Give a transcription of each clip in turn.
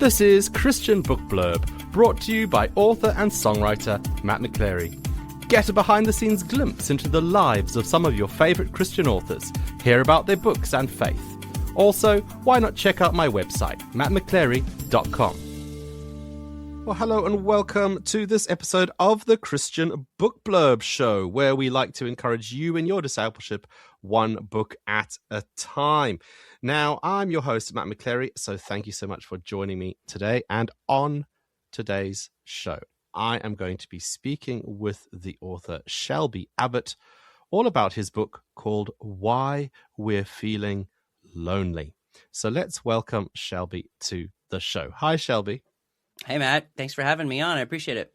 This is Christian Book Blurb, brought to you by author and songwriter Matt McChlery. Get a behind-the-scenes glimpse into the lives of some of your favourite Christian authors, hear about their books and faith. Also, why not check out my website, mattmcclery.com. Well, hello and welcome to this episode of the Christian Book Blurb Show, where we like to encourage you in your discipleship one book at a time. Now, I'm your host, Matt McChlery, so thank you so much for joining me today. And on today's show, I am going to be speaking with the author Shelby Abbott all about his book called Why We're Feeling Lonely. So let's welcome Shelby to the show. Hi, Shelby. Hey, Matt. Thanks for having me on. I appreciate it.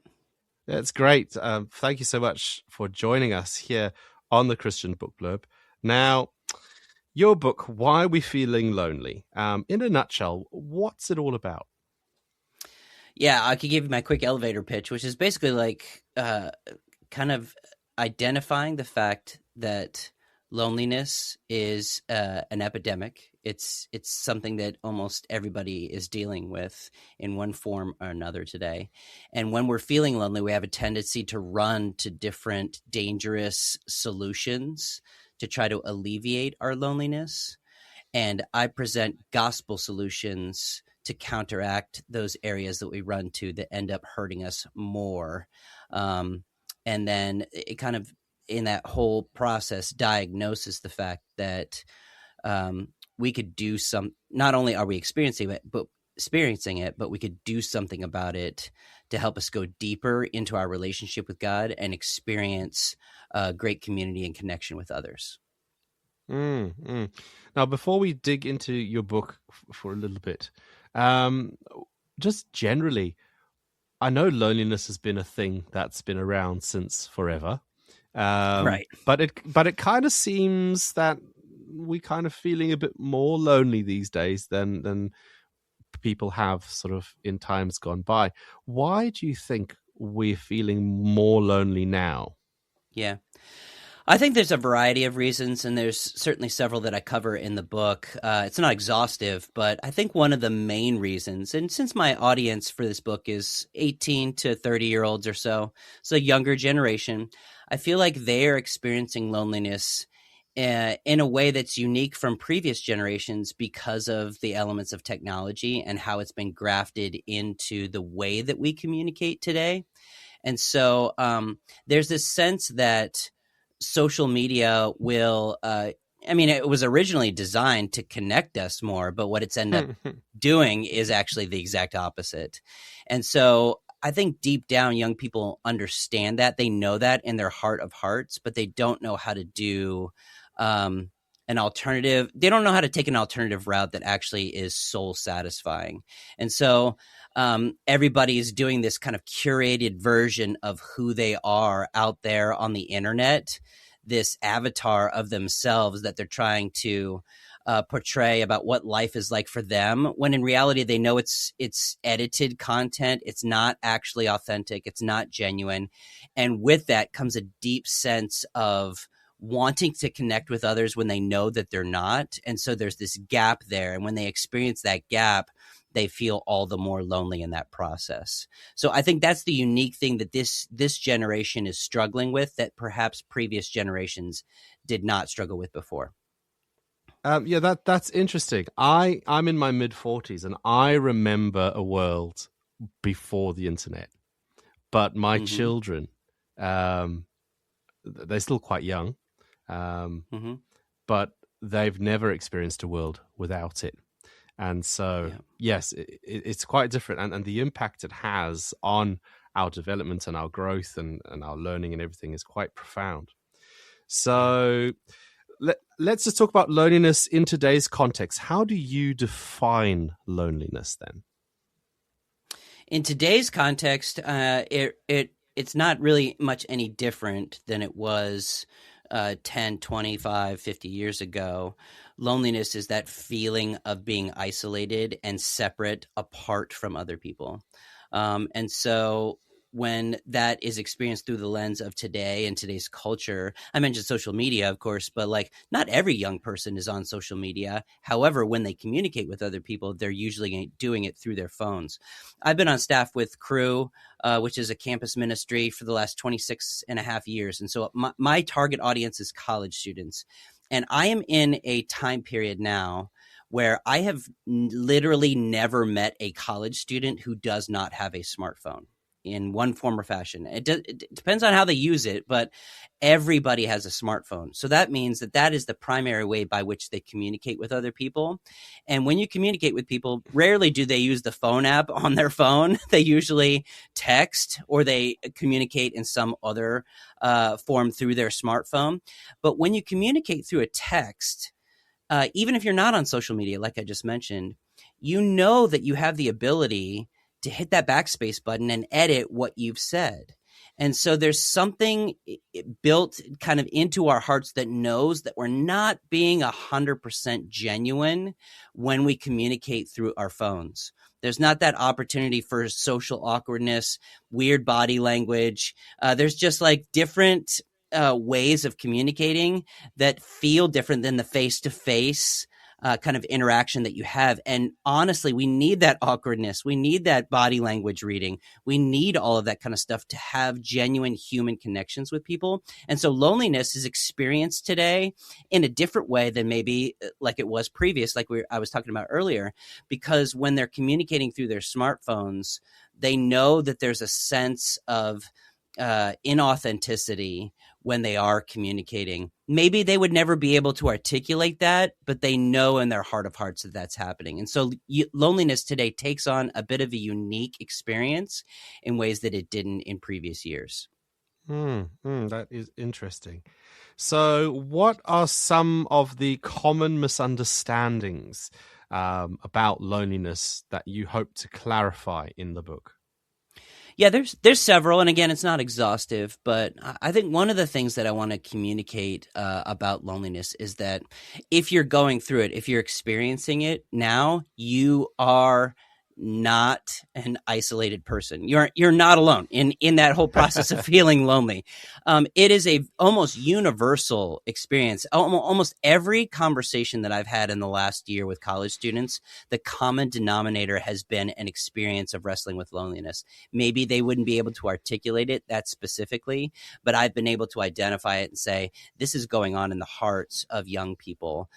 It's great. Thank you so much for joining us here on the Christian Book Blurb. Now, your book, Why We're Feeling Lonely, in a nutshell, what's it all about? Yeah, I could give you my quick elevator pitch, which is basically like kind of identifying the fact that loneliness is an epidemic. It's something that almost everybody is dealing with in one form or another today. And when we're feeling lonely, we have a tendency to run to different dangerous solutions to try to alleviate our loneliness. And I present gospel solutions to counteract those areas that we run to that end up hurting us more. And then it kind of, in that whole process, diagnoses the fact that we could do some, not only are we experiencing it, but we could do something about it to help us go deeper into our relationship with God and experience great community and connection with others. Now, before we dig into your book for a little bit, just generally, I know loneliness has been a thing that's been around since forever. Right. But it kind of seems that we kind of feeling a bit more lonely these days than people have sort of in times gone by. Why do you think we're feeling more lonely now? Yeah. I think there's a variety of reasons, and there's certainly several that I cover in the book. It's not exhaustive, but I think one of the main reasons, and since my audience for this book is 18 to 30-year-olds or so, it's a younger generation, I feel like they're experiencing loneliness in a way that's unique from previous generations because of the elements of technology and how it's been grafted into the way that we communicate today. And so there's this sense that social media will, it was originally designed to connect us more, but what it's ended up doing is actually the exact opposite. And so I think deep down, young people understand that. They know that in their heart of hearts, but they don't know how to do an alternative. They don't know how to take an alternative route that actually is soul satisfying. And so everybody is doing this kind of curated version of who they are out there on the internet, this avatar of themselves that they're trying to portray about what life is like for them, when in reality they know it's edited content. It's not actually authentic. It's not genuine. And with that comes a deep sense of wanting to connect with others when they know that they're not. And so there's this gap there. And when they experience that gap, they feel all the more lonely in that process. So I think that's the unique thing that this generation is struggling with that perhaps previous generations did not struggle with before. That's interesting. I'm in my mid-40s and I remember a world before the internet. But my children, they're still quite young, but they've never experienced a world without it. And so, yes, it's quite different. And the impact it has on our development and our growth and our learning and everything is quite profound. So let's just talk about loneliness in today's context. How do you define loneliness then? In today's context, it's not really much any different than it was 10, 25, 50 years ago. Loneliness is that feeling of being isolated and separate, apart from other people. And so when that is experienced through the lens of today and today's culture. I mentioned social media, of course, but like not every young person is on social media. However, when they communicate with other people, they're usually doing it through their phones. I've been on staff with Crew, which is a campus ministry, for the last 26 and a half years. And so my target audience is college students. And I am in a time period now where I have literally never met a college student who does not have a smartphone in one form or fashion. It depends on how they use it, but everybody has a smartphone. So that means that is the primary way by which they communicate with other people. And when you communicate with people, rarely do they use the phone app on their phone. They usually text or they communicate in some other form through their smartphone. But when you communicate through a text, even if you're not on social media, like I just mentioned, you know that you have the ability to hit that backspace button and edit what you've said. And so there's something built kind of into our hearts that knows that we're not being 100% genuine when we communicate through our phones. There's not that opportunity for social awkwardness, weird body language. There's just like different ways of communicating that feel different than the face-to-face kind of interaction that you have. And honestly, we need that awkwardness. We need that body language reading. We need all of that kind of stuff to have genuine human connections with people. And so loneliness is experienced today in a different way than maybe like it was previous, like I was talking about earlier, because when they're communicating through their smartphones, they know that there's a sense of inauthenticity when they are communicating. Maybe they would never be able to articulate that, but they know in their heart of hearts that that's happening. And so loneliness today takes on a bit of a unique experience in ways that it didn't in previous years. That is interesting. So what are some of the common misunderstandings about loneliness that you hope to clarify in the book? Yeah, there's several, and again, it's not exhaustive, but I think one of the things that I want to communicate about loneliness is that if you're going through it, if you're experiencing it now, you are not an isolated person. You're not alone in that whole process of feeling lonely. It is a almost universal experience. Almost every conversation that I've had in the last year with college students, the common denominator has been an experience of wrestling with loneliness. Maybe they wouldn't be able to articulate it that specifically, but I've been able to identify it and say, this is going on in the hearts of young people.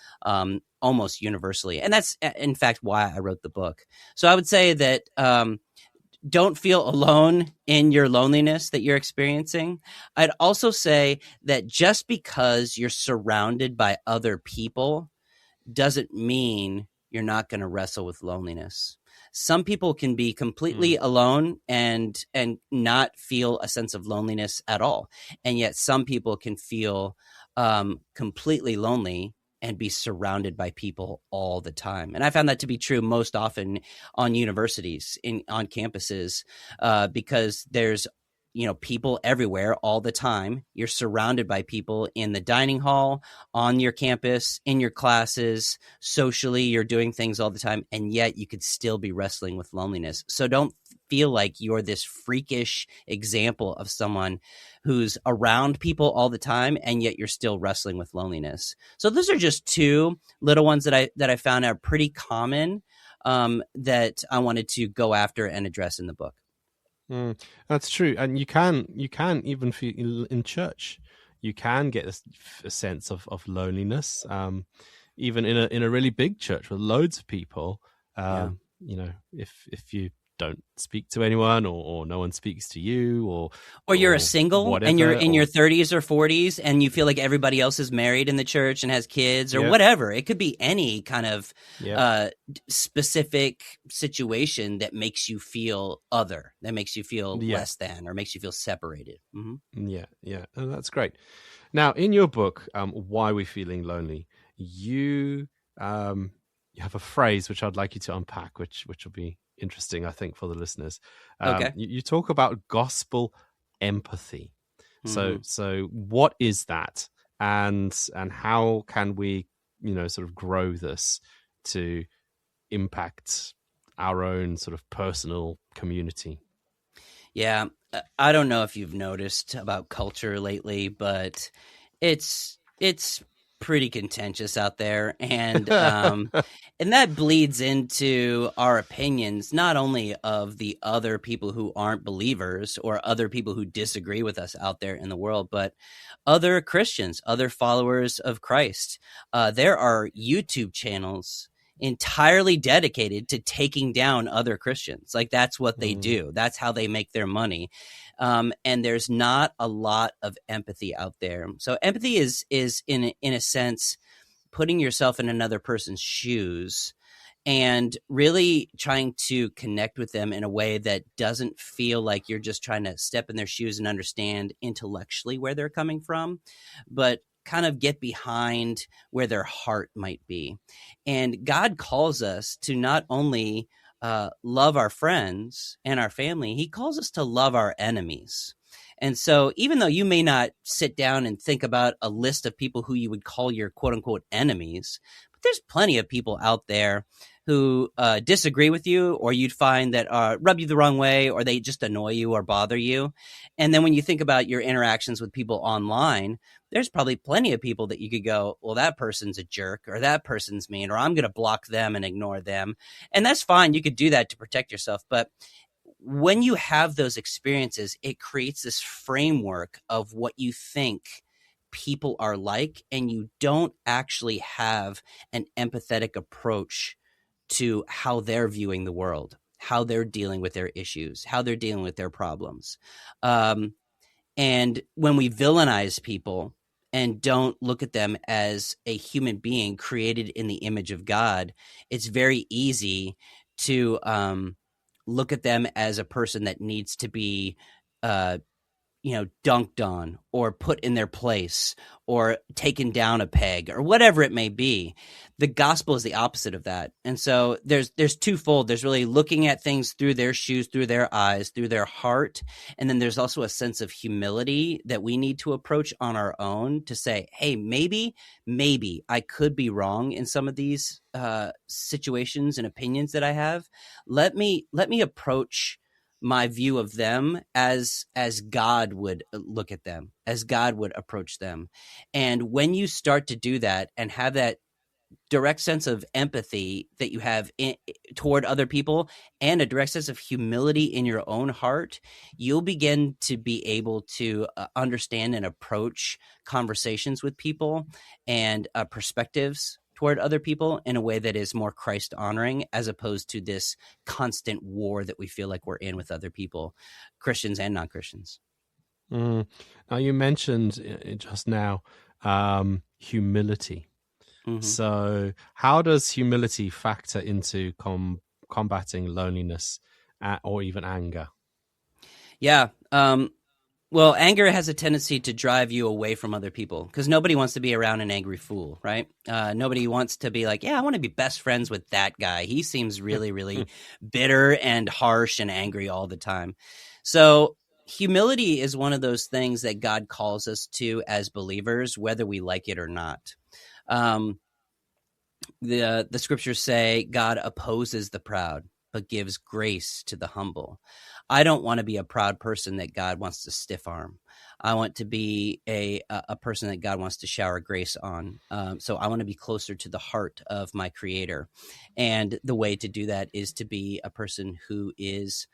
Almost universally. And that's, in fact, why I wrote the book. So I would say that don't feel alone in your loneliness that you're experiencing. I'd also say that just because you're surrounded by other people doesn't mean you're not going to wrestle with loneliness. Some people can be completely alone and not feel a sense of loneliness at all. And yet some people can feel completely lonely and be surrounded by people all the time. And I found that to be true most often on universities, on campuses, because there's people everywhere all the time. You're surrounded by people in the dining hall, on your campus, in your classes, socially, you're doing things all the time, and yet you could still be wrestling with loneliness. So don't feel like you're this freakish example of someone who's around people all the time, and yet you're still wrestling with loneliness. So those are just two little ones that I found are pretty common that I wanted to go after and address in the book. That's true, and you can even feel in church. You can get a sense of loneliness, even in a really big church with loads of people. If you don't speak to anyone, or no one speaks to you, or you're a single whatever, and you're in your 30s or 40s and you feel like everybody else is married in the church and has kids or whatever. It could be any kind of specific situation that makes you feel other, that makes you feel less than, or makes you feel separated. Yeah. Oh, that's great. Now, in your book, Why We're Feeling Lonely, you have a phrase which I'd like you to unpack, which will be interesting, I think, for the listeners. Okay. You talk about gospel empathy. So what is that, and how can we, sort of grow this to impact our own sort of personal community? Yeah, I don't know if you've noticed about culture lately, but it's pretty contentious out there, and that bleeds into our opinions, not only of the other people who aren't believers or other people who disagree with us out there in the world, but other Christians, other followers of Christ. There are YouTube channels entirely dedicated to taking down other Christians. Like, that's what they do. That's how they make their money. And there's not a lot of empathy out there. So empathy is in a sense putting yourself in another person's shoes and really trying to connect with them in a way that doesn't feel like you're just trying to step in their shoes and understand intellectually where they're coming from, but kind of get behind where their heart might be. And God calls us to not only love our friends and our family, he calls us to love our enemies. And so even though you may not sit down and think about a list of people who you would call your quote unquote enemies, but there's plenty of people out there who disagree with you, or you'd find that rub you the wrong way, or they just annoy you or bother you. And then when you think about your interactions with people online, there's probably plenty of people that you could go, well, that person's a jerk, or that person's mean, or I'm going to block them and ignore them. And that's fine. You could do that to protect yourself. But when you have those experiences, it creates this framework of what you think people are like, and you don't actually have an empathetic approach to how they're viewing the world, how they're dealing with their issues, how they're dealing with their problems. And when we villainize people and don't look at them as a human being created in the image of God, it's very easy to look at them as a person that needs to be dunked on or put in their place or taken down a peg or whatever it may be. The gospel is the opposite of that. And so there's twofold. There's really looking at things through their shoes, through their eyes, through their heart. And then there's also a sense of humility that we need to approach on our own to say, hey, maybe I could be wrong in some of these situations and opinions that I have. Let me approach my view of them as God would look at them, as God would approach them. And when you start to do that and have that direct sense of empathy that you have toward other people and a direct sense of humility in your own heart, you'll begin to be able to understand and approach conversations with people and perspectives toward other people in a way that is more Christ honoring, as opposed to this constant war that we feel like we're in with other people, Christians and non-Christians. Now, you mentioned just now humility. Mm-hmm. So how does humility factor into combating loneliness or even anger? Yeah. Well, anger has a tendency to drive you away from other people, because nobody wants to be around an angry fool, right? Nobody wants to be like, yeah, I want to be best friends with that guy. He seems really, really bitter and harsh and angry all the time. So humility is one of those things that God calls us to as believers, whether we like it or not. The scriptures say God opposes the proud, but gives grace to the humble. I don't want to be a proud person that God wants to stiff arm. I want to be a person that God wants to shower grace on. So I want to be closer to the heart of my Creator. And the way to do that is to be a person who is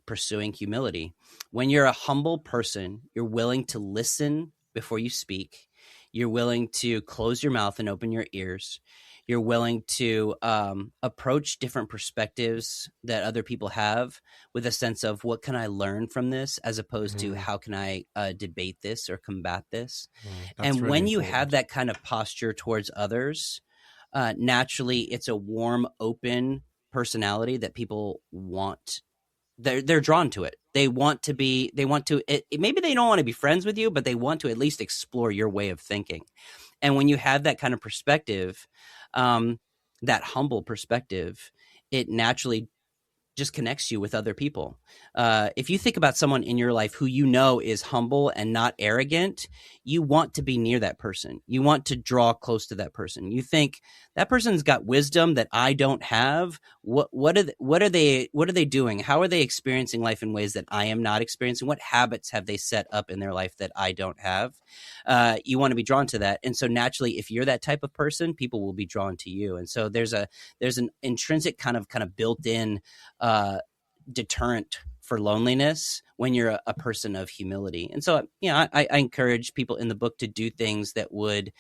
pursuing humility. When you're a humble person, you're willing to listen before you speak. You're willing to close your mouth and open your ears. You're willing to approach different perspectives that other people have with a sense of, what can I learn from this, as opposed to how can I debate this or combat this. And really when you have that kind of posture towards others, naturally it's a warm, open personality that people want. They're drawn to it. Maybe they don't want to be friends with you, but they want to at least explore your way of thinking. And when you have that kind of perspective, that humble perspective, it naturally just connects you with other people. If you think about someone in your life who you know is humble and not arrogant, you want to be near that person. You want to draw close to that person. You think that person's got wisdom that I don't have. What are they doing? How are they experiencing life in ways that I am not experiencing? What habits have they set up in their life that I don't have? You want to be drawn to that. And so naturally, if you're that type of person, people will be drawn to you. And so there's an intrinsic kind of built-in deterrent for loneliness when you're a person of humility. And so, I encourage people in the book to do things that would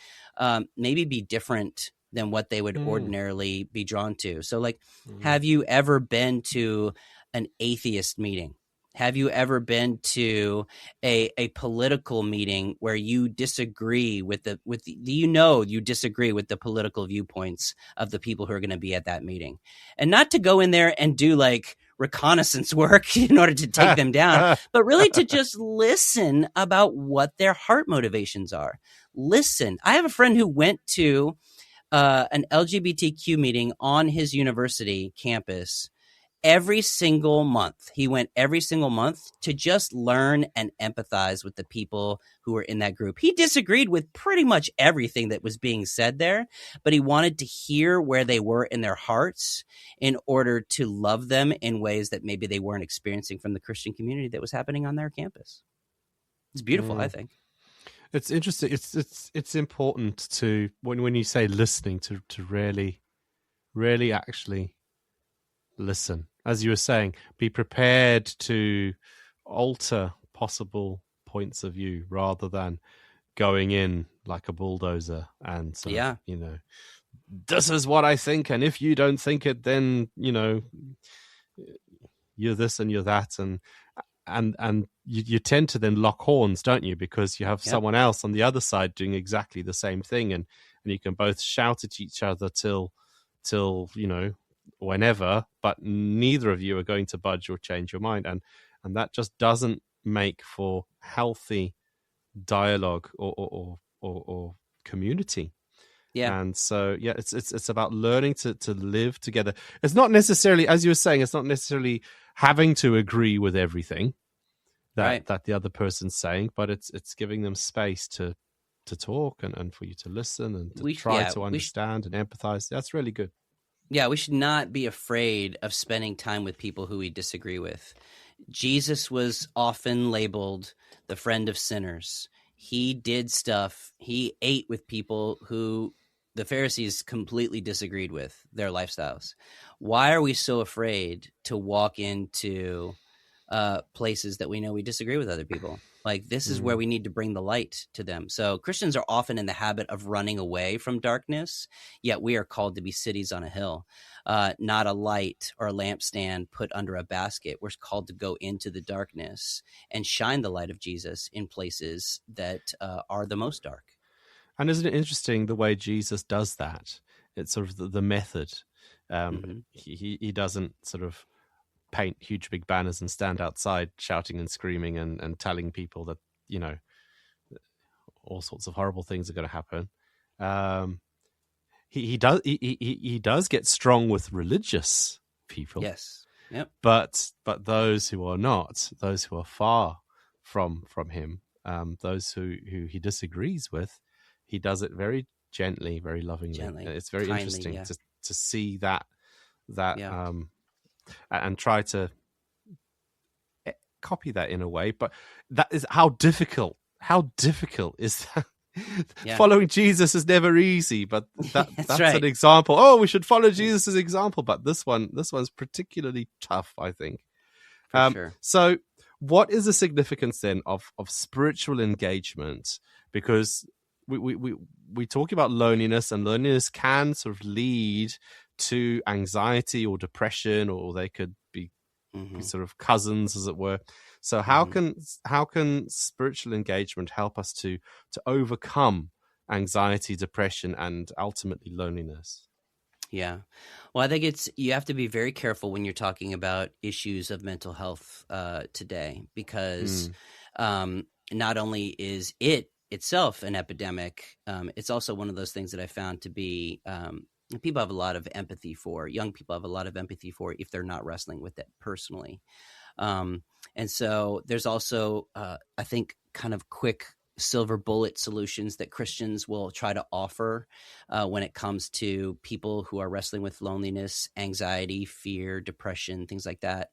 maybe be different than what they would ordinarily be drawn to. So like, have you ever been to an atheist meeting? Have you ever been to a political meeting where you disagree you disagree with the political viewpoints of the people who are going to be at that meeting? And not to go in there and do like reconnaissance work in order to take them down, but really to just listen about what their heart motivations are. Listen. I have a friend who went to an LGBTQ meeting on his university campus every single month. He went every single month to just learn and empathize with the people who were in that group. He disagreed with pretty much everything that was being said there, but he wanted to hear where they were in their hearts in order to love them in ways that maybe they weren't experiencing from the Christian community that was happening on their campus. It's beautiful, I think. It's interesting. It's important to when you say listening to really actually listen. As you were saying, be prepared to alter possible points of view rather than going in like a bulldozer and sort of, this is what I think, and if you don't think it, then you're this and you're that, and you tend to then lock horns, don't you? Because you have someone else on the other side doing exactly the same thing, and you can both shout at each other till whenever, but neither of you are going to budge or change your mind, and that just doesn't make for healthy dialogue or community. And so it's about learning to live together. It's not necessarily, as you were saying, it's not necessarily having to agree with everything that the other person's saying, but it's giving them space to talk and for you to listen and to try to understand and empathize. That's really good. Yeah, we should not be afraid of spending time with people who we disagree with. Jesus was often labeled the friend of sinners. He did stuff. He ate with people who the Pharisees completely disagreed with their lifestyles. Why are we so afraid to walk into places that we know we disagree with other people? Like, this is where we need to bring the light to them. So Christians are often in the habit of running away from darkness, yet we are called to be cities on a hill, not a light or a lampstand put under a basket. We're called to go into the darkness and shine the light of Jesus in places that are the most dark. And isn't it interesting the way Jesus does that? It's sort of the method. He doesn't sort of paint huge big banners and stand outside shouting and screaming and telling people that all sorts of horrible things are going to happen. He does get strong with religious people. Yes. Yep. But those who are not, those who are far from him, those who he disagrees with, he does it very gently, very lovingly. It's very kindly, interesting to see that and try to copy that in a way. But that is how difficult is that? Following Jesus is never easy, but that's right. An example. Oh, we should follow Jesus' example, but this one's particularly tough, I think. For sure. So what is the significance then of spiritual engagement? Because we talk about loneliness, and loneliness can sort of lead to anxiety or depression, or they could be sort of cousins, as it were. So how can spiritual engagement help us to overcome anxiety, depression, and ultimately loneliness? Yeah. Well, I think you have to be very careful when you're talking about issues of mental health today, because not only is it itself an epidemic, it's also one of those things that I found to be people have a lot of empathy for. Young people have a lot of empathy for if they're not wrestling with it personally. And so there's also, I think, kind of quick silver bullet solutions that Christians will try to offer when it comes to people who are wrestling with loneliness, anxiety, fear, depression, things like that.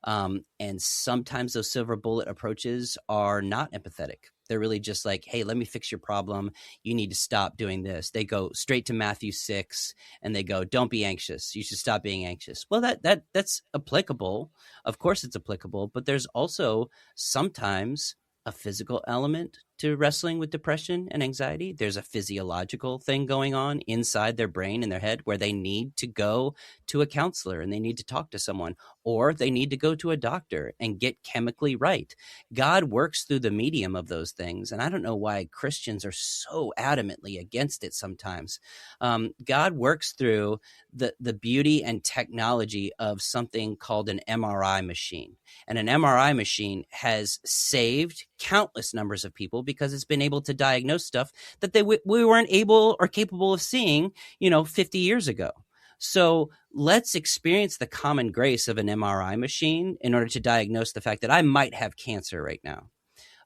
And sometimes those silver bullet approaches are not empathetic. They're really just like, hey, let me fix your problem. You need to stop doing this. They go straight to Matthew 6 and they go, don't be anxious. You should stop being anxious. Well, that's applicable. Of course it's applicable, but there's also sometimes a physical element to wrestling with depression and anxiety. There's a physiological thing going on inside their brain and their head where they need to go to a counselor and they need to talk to someone, or they need to go to a doctor and get chemically right. God works through the medium of those things. And I don't know why Christians are so adamantly against it sometimes. God works through the beauty and technology of something called an MRI machine. And an MRI machine has saved countless numbers of people because it's been able to diagnose stuff that we weren't able or capable of seeing, 50 years ago. So let's experience the common grace of an MRI machine in order to diagnose the fact that I might have cancer right now.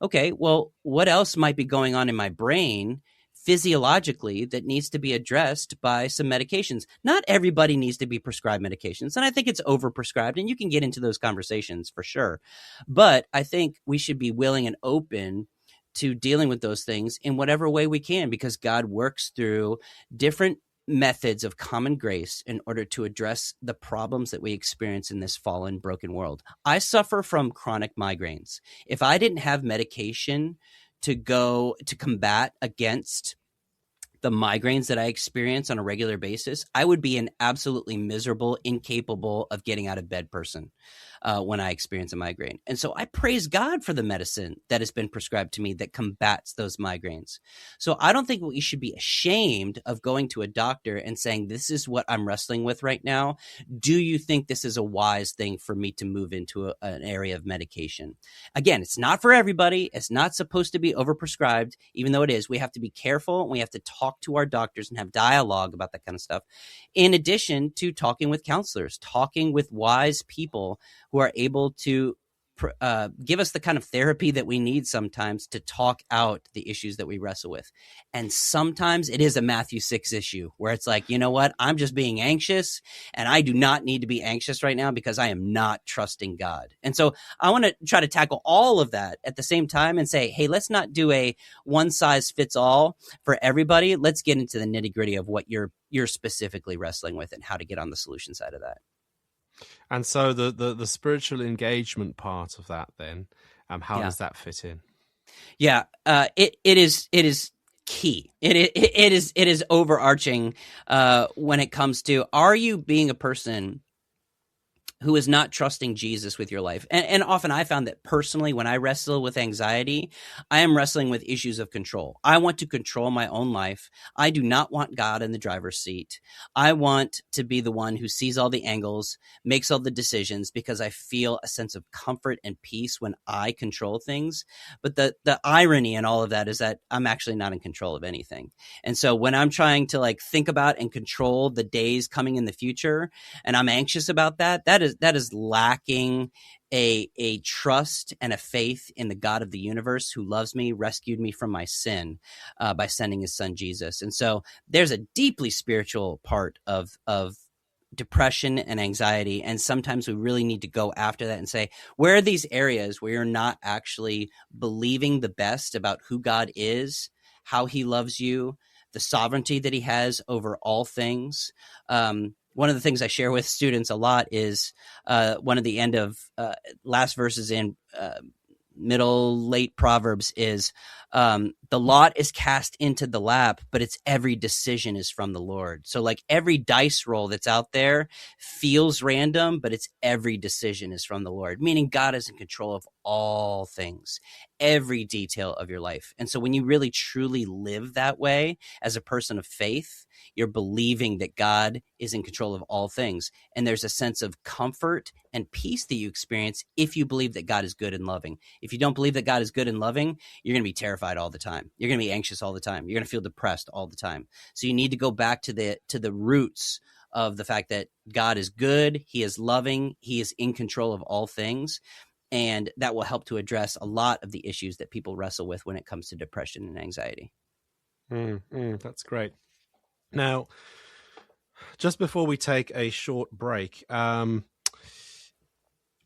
Okay, well, what else might be going on in my brain physiologically that needs to be addressed by some medications? Not everybody needs to be prescribed medications, and I think it's overprescribed, and you can get into those conversations for sure. But I think we should be willing and open to dealing with those things in whatever way we can, because God works through different methods of common grace in order to address the problems that we experience in this fallen, broken world. I suffer from chronic migraines. If I didn't have medication to go to combat against the migraines that I experience on a regular basis, I would be an absolutely miserable, incapable of getting out of bed person when I experience a migraine. And so I praise God for the medicine that has been prescribed to me that combats those migraines. So I don't think we should be ashamed of going to a doctor and saying, this is what I'm wrestling with right now. Do you think this is a wise thing for me to move into an area of medication? Again, it's not for everybody. It's not supposed to be overprescribed, even though it is. We have to be careful. We have to talk to our doctors and have dialogue about that kind of stuff. In addition to talking with counselors, talking with wise people who are able to give us the kind of therapy that we need sometimes to talk out the issues that we wrestle with. And sometimes it is a Matthew 6 issue where it's like, you know what? I'm just being anxious, and I do not need to be anxious right now because I am not trusting God. And so I want to try to tackle all of that at the same time and say, hey, let's not do a one size fits all for everybody. Let's get into the nitty gritty of what you're specifically wrestling with and how to get on the solution side of that. And so the spiritual engagement part of that, then, how does that fit in? Yeah, it is key. It is overarching when it comes to, are you being a person who is not trusting Jesus with your life? And often I found that personally, when I wrestle with anxiety, I am wrestling with issues of control. I want to control my own life. I do not want God in the driver's seat. I want to be the one who sees all the angles, makes all the decisions, because I feel a sense of comfort and peace when I control things. But the irony in all of that is that I'm actually not in control of anything. And so when I'm trying to think about and control the days coming in the future, and I'm anxious about that is lacking a trust and a faith in the God of the universe who loves me, rescued me from my sin by sending his son Jesus. And so there's a deeply spiritual part of depression and anxiety. And sometimes we really need to go after that and say, where are these areas where you're not actually believing the best about who God is, how he loves you, the sovereignty that he has over all things? One of the things I share with students a lot is one of the end of last verses in late Proverbs is the lot is cast into the lap, but its every decision is from the Lord. So every dice roll that's out there feels random, but its every decision is from the Lord, meaning God is in control of all things, every detail of your life. And so when you really truly live that way as a person of faith, you're believing that God is in control of all things. And there's a sense of comfort and peace that you experience if you believe that God is good and loving. If you don't believe that God is good and loving, you're going to be terrified all the time. time. You're going to be anxious all the time. You're going to feel depressed all the time. So you need to go back to the roots of the fact that God is good. He is loving. He is in control of all things. And that will help to address a lot of the issues that people wrestle with when it comes to depression and anxiety. That's great. Now, just before we take a short break,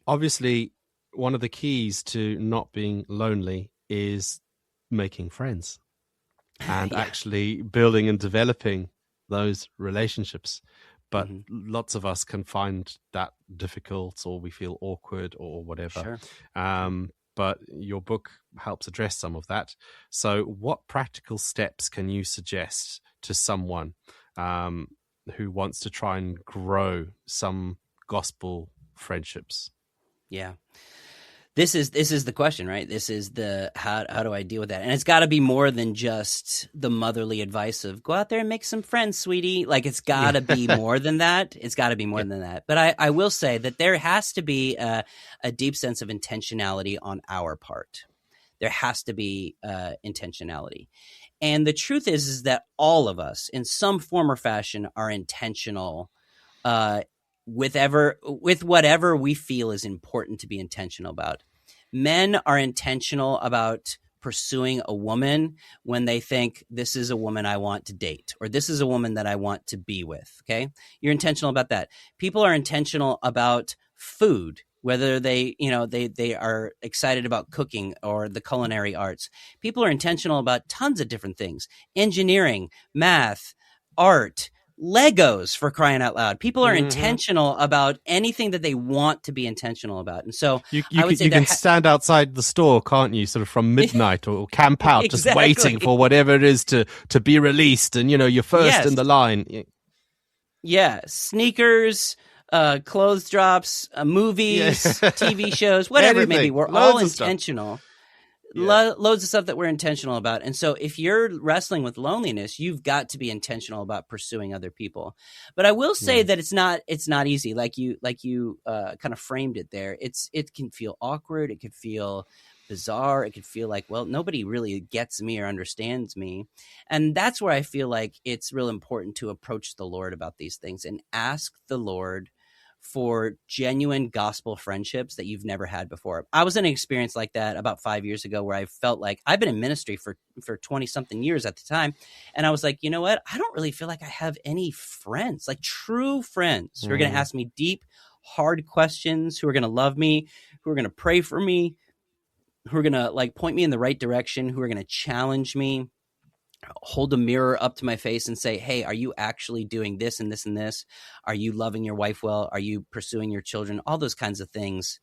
obviously, one of the keys to not being lonely is making friends and actually building and developing those relationships. But lots of us can find that difficult, or we feel awkward or whatever. Sure. But your book helps address some of that. So what practical steps can you suggest to someone who wants to try and grow some gospel friendships? Yeah. This is the question, right? This is the how do I deal with that? And it's got to be more than just the motherly advice of go out there and make some friends, sweetie. Like it's got to be more than that. It's got to be more than that. But I will say that there has to be a deep sense of intentionality on our part. There has to be intentionality. And the truth is that all of us in some form or fashion are intentional with whatever we feel is important to be intentional about. Men are intentional about pursuing a woman when they think this is a woman I want to date, or this is a woman that I want to be with. Okay. You're intentional about that. People are intentional about food, whether they are excited about cooking or the culinary arts. People are intentional about tons of different things: engineering, math, art, Legos, for crying out loud. People are intentional about anything that they want to be intentional about. And so you can stand outside the store, can't you, sort of from midnight or camp out, Exactly. just waiting for whatever it is to be released. And, you're first in the line. Yeah. Sneakers, clothes drops, movies, TV shows, whatever it may be. We're all intentional. Loads of stuff that we're intentional about. And so if you're wrestling with loneliness, you've got to be intentional about pursuing other people. But I will say that it's not easy. Like you kind of framed it there. It can feel awkward. It could feel bizarre. It could feel like, well, nobody really gets me or understands me. And that's where I feel like it's real important to approach the Lord about these things and ask the Lord for genuine gospel friendships that you've never had before. I was in an experience like that about 5 years ago where I felt like I've been in ministry for 20 something years at the time. And I was like, you know what? I don't really feel like I have any friends, like true friends who are going to ask me deep, hard questions, who are going to love me, who are going to pray for me, who are going to like point me in the right direction, who are going to challenge me, hold a mirror up to my face and say, hey, are you actually doing this and this and this? Are you loving your wife well? Are you pursuing your children? All those kinds of things.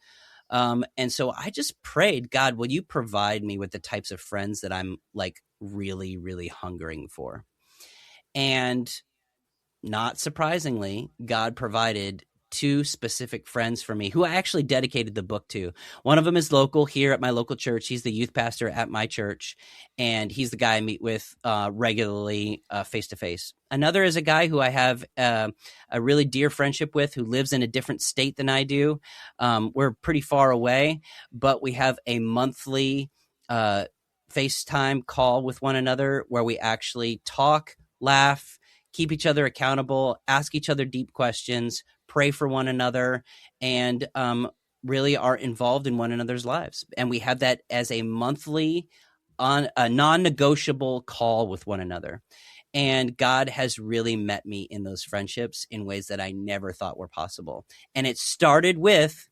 And so I just prayed, God, will you provide me with the types of friends that I'm like really, really hungering for? And not surprisingly, God provided two specific friends for me who I actually dedicated the book to. One of them is local here at my local church. He's the youth pastor at my church, and he's the guy I meet with regularly face to face. Another is a guy who I have a really dear friendship with, who lives in a different state than I do. We're pretty far away, but we have a monthly FaceTime call with one another where we actually talk, laugh, keep each other accountable, ask each other deep questions, pray for one another, and really are involved in one another's lives. And we have that as a monthly, on a non-negotiable call with one another. And God has really met me in those friendships in ways that I never thought were possible. And it started with,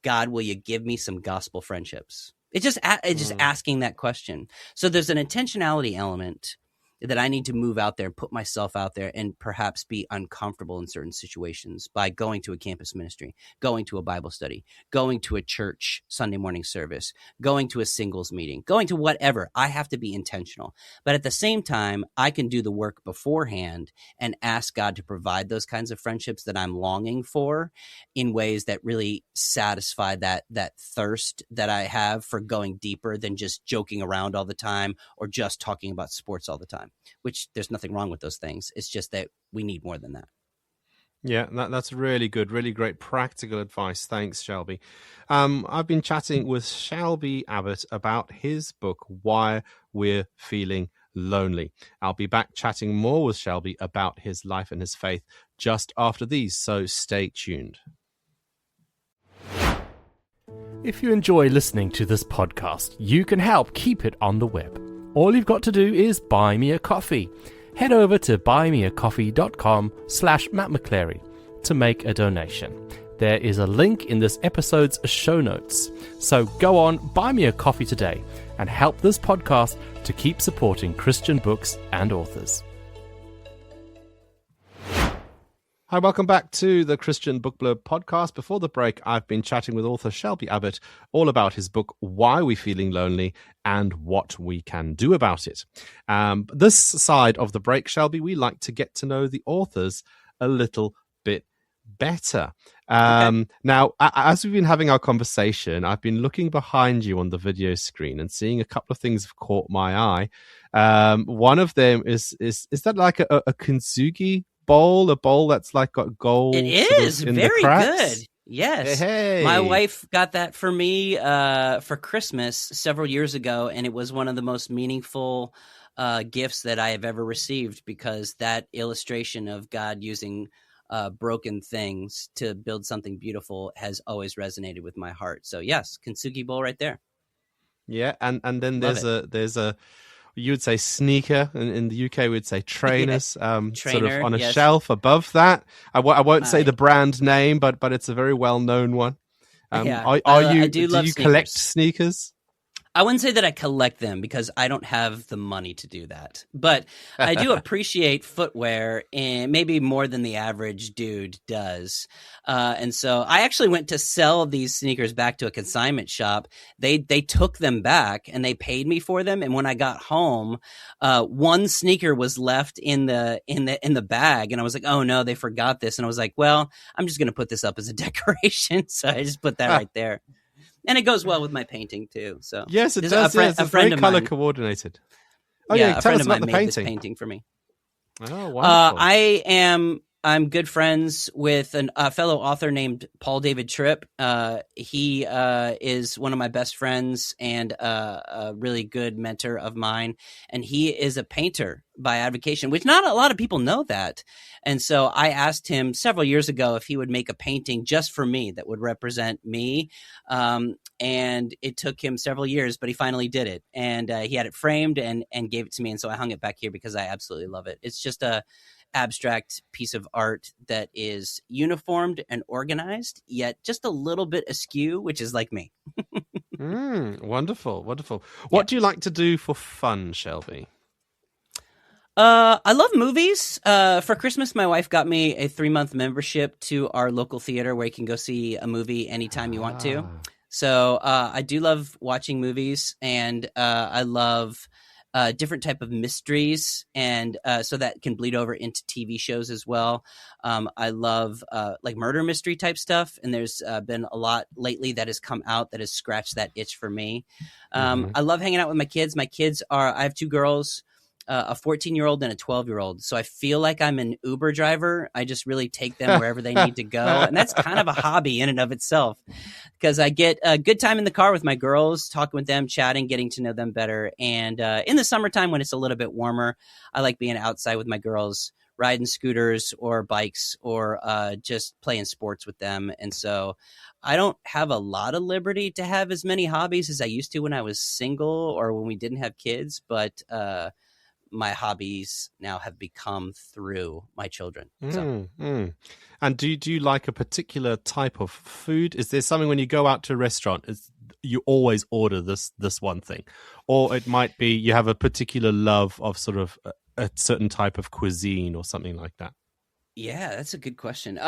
God, will you give me some gospel friendships? It's just asking that question. So there's an intentionality element that I need to move out there and put myself out there and perhaps be uncomfortable in certain situations by going to a campus ministry, going to a Bible study, going to a church Sunday morning service, going to a singles meeting, going to whatever. I have to be intentional. But at the same time, I can do the work beforehand and ask God to provide those kinds of friendships that I'm longing for in ways that really satisfy that thirst that I have for going deeper than just joking around all the time or just talking about sports all the time. Which there's nothing wrong with those things. It's just that we need more than that. Yeah, that's really good, really great practical advice. Thanks, Shelby. I've been chatting with Shelby Abbott about his book, Why We're Feeling Lonely. I'll be back chatting more with Shelby about his life and his faith just after these, so stay tuned. If you enjoy listening to this podcast, you can help keep it on the web. All you've got to do is buy me a coffee. Head over to buymeacoffee.com/Matt McChlery to make a donation. There is a link in this episode's show notes. So go on, buy me a coffee today and help this podcast to keep supporting Christian books and authors. Hi, welcome back to the Christian Book Blurb podcast. Before the break, I've been chatting with author Shelby Abbott all about his book, Why We're Feeling Lonely and What We Can Do About It. This side of the break, Shelby, we like to get to know the authors a little bit better. Okay. Now, as we've been having our conversation, I've been looking behind you on the video screen and seeing a couple of things have caught my eye. One of them is that like a kintsugi bowl, a bowl that's like got gold? It is in very the cracks? good. Yes. Hey. My wife got that for me for Christmas several years ago, and it was one of the most meaningful gifts that I have ever received, because that illustration of God using broken things to build something beautiful has always resonated with my heart. So yes, kintsugi bowl right there. Yeah, and then Love there's a you would say sneaker, in the UK we'd say trainers, Trainer, sort of on a yes. shelf above that. I won't say the brand name, but it's a very well known one. Yeah, Do do you love collect sneakers. sneakers? I wouldn't say that I collect them, because I don't have the money to do that. But I do appreciate footwear, and maybe more than the average dude does. And so I actually went to sell these sneakers back to a consignment shop. They took them back and they paid me for them. And when I got home, one sneaker was left in the bag, and I was like, "Oh no, they forgot this." And I was like, "Well, I'm just going to put this up as a decoration." So I just put that right there. And it goes well with my painting too. So yes, it does. It's very color coordinated. Oh yeah, a friend tell us of about mine the made this painting. painting for me. Oh, wonderful. I'm good friends with a fellow author named Paul David Tripp. He is one of my best friends and a really good mentor of mine. And he is a painter by avocation, which not a lot of people know that. And so I asked him several years ago if he would make a painting just for me that would represent me. And it took him several years, but he finally did it. And he had it framed and gave it to me. And so I hung it back here because I absolutely love it. It's just a abstract piece of art that is uniformed and organized, yet just a little bit askew, which is like me. Wonderful. What do you like to do for fun, Shelby? I love movies. For Christmas, my wife got me a 3-month membership to our local theater where you can go see a movie anytime you want to. So I do love watching movies, and I love different type of mysteries, and so that can bleed over into TV shows as well. I love like murder mystery type stuff, and there's been a lot lately that has come out that has scratched that itch for me. I love hanging out with my kids. I have 2 girls, a 14-year-old and a 12-year-old. So I feel like I'm an Uber driver. I just really take them wherever they need to go. And that's kind of a hobby in and of itself, because I get a good time in the car with my girls, talking with them, chatting, getting to know them better. And in the summertime, when it's a little bit warmer, I like being outside with my girls, riding scooters or bikes, or just playing sports with them. And so I don't have a lot of liberty to have as many hobbies as I used to when I was single or when we didn't have kids. But my hobbies now have become through my children. So. And do you like a particular type of food? Is there something when you go out to a restaurant, you always order this one thing? Or it might be you have a particular love of sort of a certain type of cuisine or something like that? Yeah, that's a good question.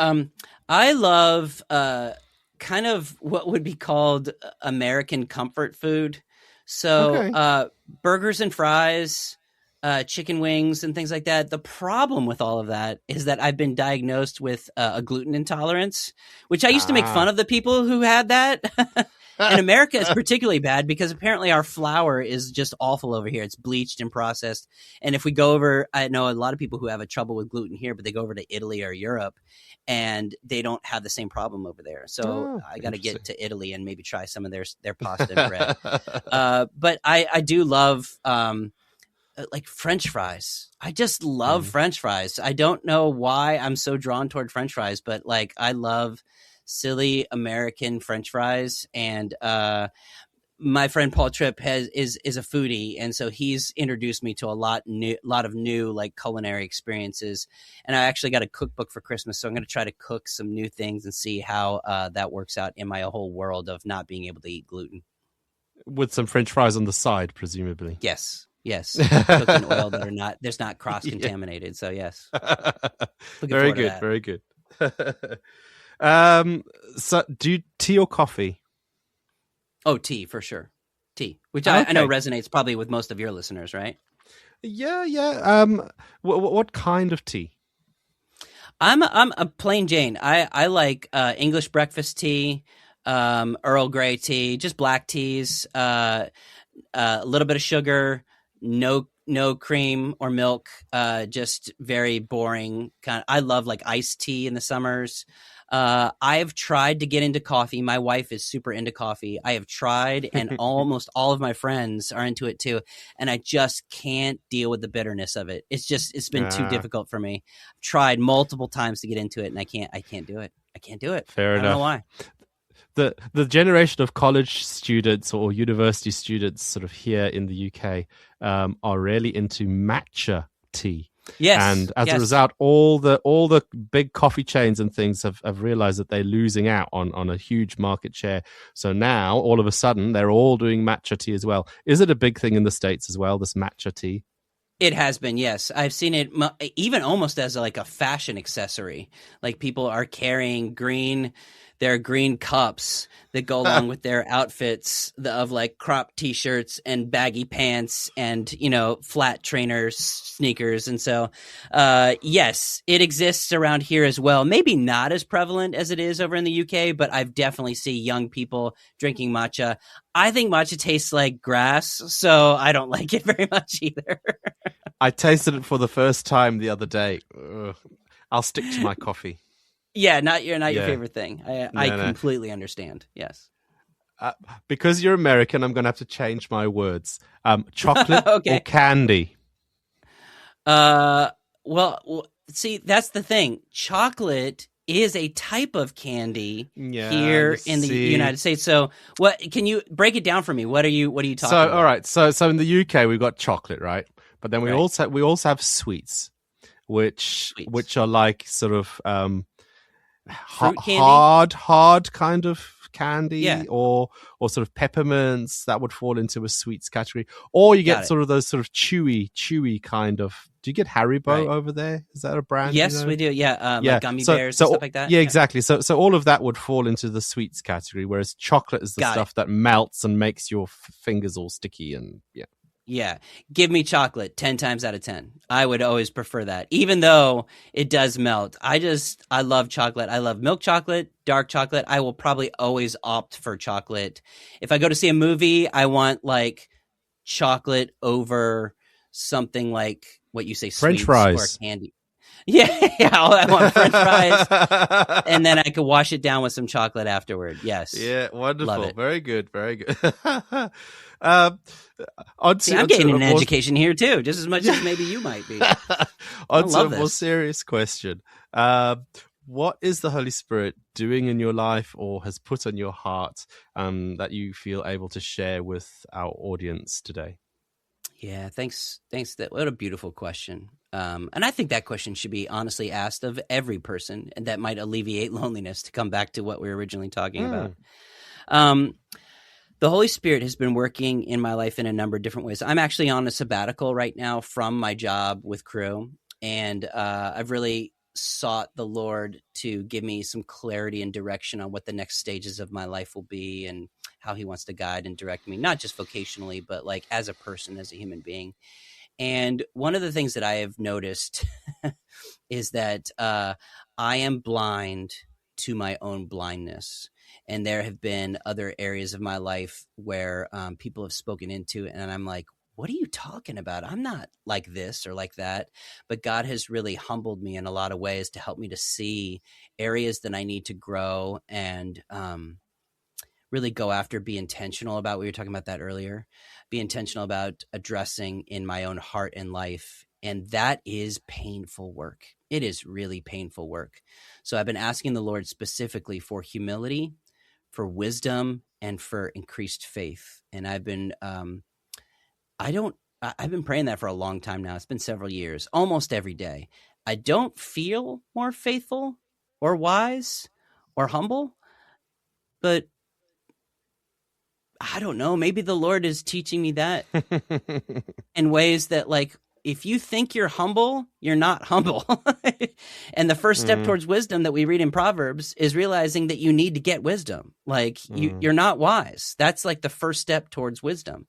I love kind of what would be called American comfort food. So burgers and fries, chicken wings and things like that. The problem with all of that is that I've been diagnosed with a gluten intolerance, which I used to make fun of the people who had that. And America is particularly bad because apparently our flour is just awful over here. It's bleached and processed. And if we go over, I know a lot of people who have a trouble with gluten here, but they go over to Italy or Europe and they don't have the same problem over there. So I got to get to Italy and maybe try some of their pasta and bread. But I do love like French fries. I just love French fries. I don't know why I'm so drawn toward French fries, but like I love silly American French fries. And my friend Paul Tripp is a foodie, and so he's introduced me to a lot of new like culinary experiences. And I actually got a cookbook for Christmas, so I'm going to try to cook some new things and see how that works out in my whole world of not being able to eat gluten. With some French fries on the side, presumably. Yes, cooked in oil that are not cross contaminated. So yes, very good, very good. So do you tea or coffee? Oh, tea for sure. Tea, which I know resonates probably with most of your listeners, right? Yeah. What kind of tea? I'm a plain Jane. I like English breakfast tea, Earl Grey tea, just black teas, a little bit of sugar, no cream or milk, just very boring kind. I love like iced tea in the summers. I've tried to get into coffee. My wife is super into coffee. I have tried, and almost all of my friends are into it too. And I just can't deal with the bitterness of it. It's been too difficult for me. I've tried multiple times to get into it, and I can't do it. I can't do it. Fair enough. I don't know why. The generation of college students or university students sort of here in the UK are really into matcha tea. Yes, and as a result, all the big coffee chains and things have realized that they're losing out on a huge market share. So now, all of a sudden, they're all doing matcha tea as well. Is it a big thing in the States as well, this matcha tea? It has been, yes. I've seen it even almost as like a fashion accessory. Like people are carrying their green cups that go along with their outfits of like crop t-shirts and baggy pants and, flat trainers, sneakers. And so, yes, it exists around here as well. Maybe not as prevalent as it is over in the UK, but I've definitely seen young people drinking matcha. I think matcha tastes like grass, so I don't like it very much either. I tasted it for the first time the other day. Ugh. I'll stick to my coffee. Yeah, not your favorite thing. I completely understand. Yes. Because you're American, I'm going to have to change my words. Chocolate or candy? Well, see, that's the thing. Chocolate is a type of candy here in the United States. So, what can you break it down for me? What are you talking about? All right. So in the UK, we've got chocolate, right? But then we also have sweets, which are like sort of hard kind of candy, or sort of peppermints that would fall into a sweets category, or you get sort of those sort of chewy kind of. Do you get Haribo over there? Is that a brand? Yes, we do. Like gummy bears and stuff like that. Yeah, exactly. So all of that would fall into the sweets category, whereas chocolate is the stuff that melts and makes your fingers all sticky and Yeah, give me chocolate 10 times out of 10. I would always prefer that, even though it does melt. I love chocolate. I love milk chocolate, dark chocolate. I will probably always opt for chocolate. If I go to see a movie, I want like chocolate over something like what you say, French fries or candy. Yeah, I want French fries, and then I could wash it down with some chocolate afterward. Yes. Yeah, wonderful. Very good. Very good. I'm getting an education here too, just as much as maybe you might be. On to a more serious question. What is the Holy Spirit doing in your life or has put on your heart that you feel able to share with our audience today? Yeah, thanks. What a beautiful question. And I think that question should be honestly asked of every person, and that might alleviate loneliness, to come back to what we were originally talking about. The Holy Spirit has been working in my life in a number of different ways. I'm actually on a sabbatical right now from my job with Crew, and I've really sought the Lord to give me some clarity and direction on what the next stages of my life will be and how he wants to guide and direct me, not just vocationally, but like as a person, as a human being. And one of the things that I have noticed is that I am blind to my own blindness. And there have been other areas of my life where people have spoken into it, and I'm like, what are you talking about? I'm not like this or like that. But God has really humbled me in a lot of ways to help me to see areas that I need to grow and really go after, be intentional about. We were talking about that earlier. Be intentional about addressing in my own heart and life. And that is painful work. It is really painful work. So I've been asking the Lord specifically for humility, for wisdom, and for increased faith. And I've been praying that for a long time now. It's been several years, almost every day. I don't feel more faithful or wise or humble, but I don't know. Maybe the Lord is teaching me that in ways that, like, if you think you're humble, you're not humble. And the first step towards wisdom that we read in Proverbs is realizing that you need to get wisdom. Like you're not wise. That's like the first step towards wisdom.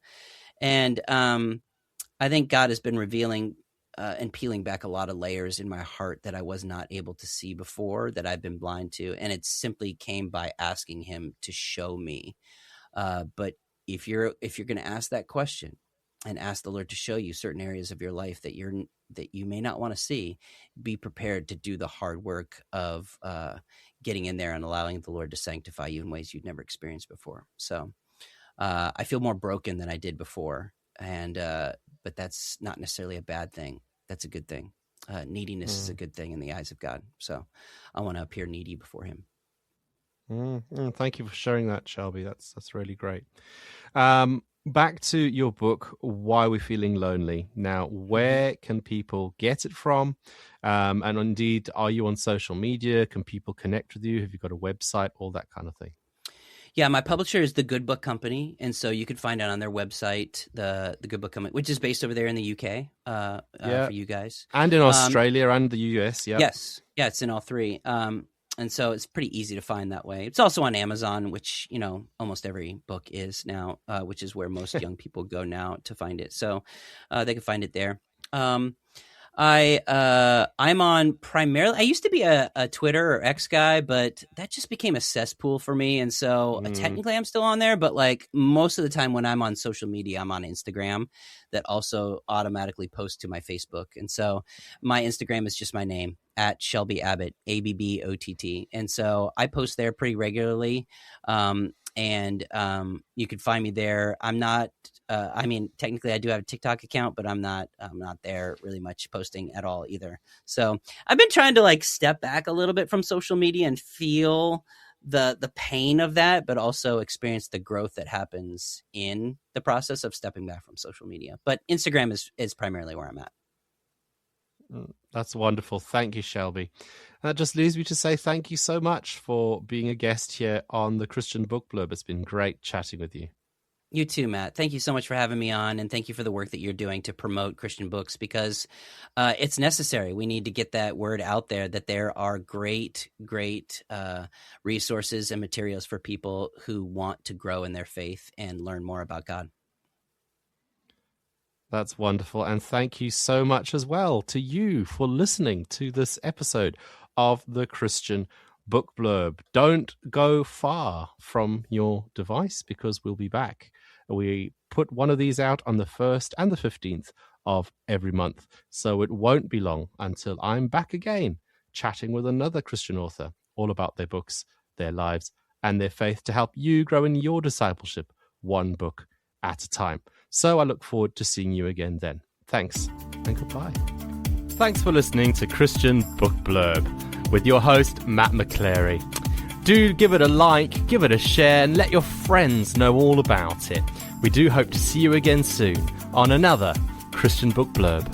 And I think God has been revealing and peeling back a lot of layers in my heart that I was not able to see before, that I've been blind to. And it simply came by asking him to show me. But if you're going to ask that question and ask the Lord to show you certain areas of your life that you may not want to see, be prepared to do the hard work of getting in there and allowing the Lord to sanctify you in ways you'd never experienced before. So I feel more broken than I did before, and but that's not necessarily a bad thing. That's a good thing. Neediness is a good thing in the eyes of God. So I want to appear needy before him. Thank you for sharing that, Shelby. That's really great. Back to your book, Why We're Feeling Lonely. Now, where can people get it from? And indeed, are you on social media? Can people connect with you? Have you got a website? All that kind of thing. Yeah, my publisher is the Good Book Company, and so you can find it on their website, the Good Book Company, which is based over there in the UK for you guys. And in Australia and the US, yeah. Yes. Yeah, it's in all three. And so it's pretty easy to find that way. It's also on Amazon, which, almost every book is now, which is where most young people go now to find it. So they can find it there. I'm on primarily, I used to be a Twitter or X guy, but that just became a cesspool for me. And so technically I'm still on there, but like most of the time when I'm on social media, I'm on Instagram that also automatically posts to my Facebook. And so my Instagram is just my name, at Shelby Abbott, ABBOTT. And so I post there pretty regularly. And you can find me there. I'm not, technically I do have a TikTok account, but I'm not there really much posting at all either. So I've been trying to like step back a little bit from social media and feel the pain of that, but also experience the growth that happens in the process of stepping back from social media. But Instagram is primarily where I'm at. That's wonderful. Thank you, Shelby. And that just leaves me to say thank you so much for being a guest here on the Christian Book Blurb. It's been great chatting with you. You too, Matt. Thank you so much for having me on, and thank you for the work that you're doing to promote Christian books, because it's necessary. We need to get that word out there that there are great resources and materials for people who want to grow in their faith and learn more about God. That's wonderful. And thank you so much as well to you for listening to this episode of the Christian Book Blurb. Don't go far from your device, because we'll be back. We put one of these out on the 1st and the 15th of every month. So it won't be long until I'm back again, chatting with another Christian author all about their books, their lives, and their faith to help you grow in your discipleship, one book at a time. So I look forward to seeing you again then. Thanks and goodbye. Thanks for listening to Christian Book Blurb with your host, Matt McChlery. Do give it a like, give it a share, and let your friends know all about it. We do hope to see you again soon on another Christian Book Blurb.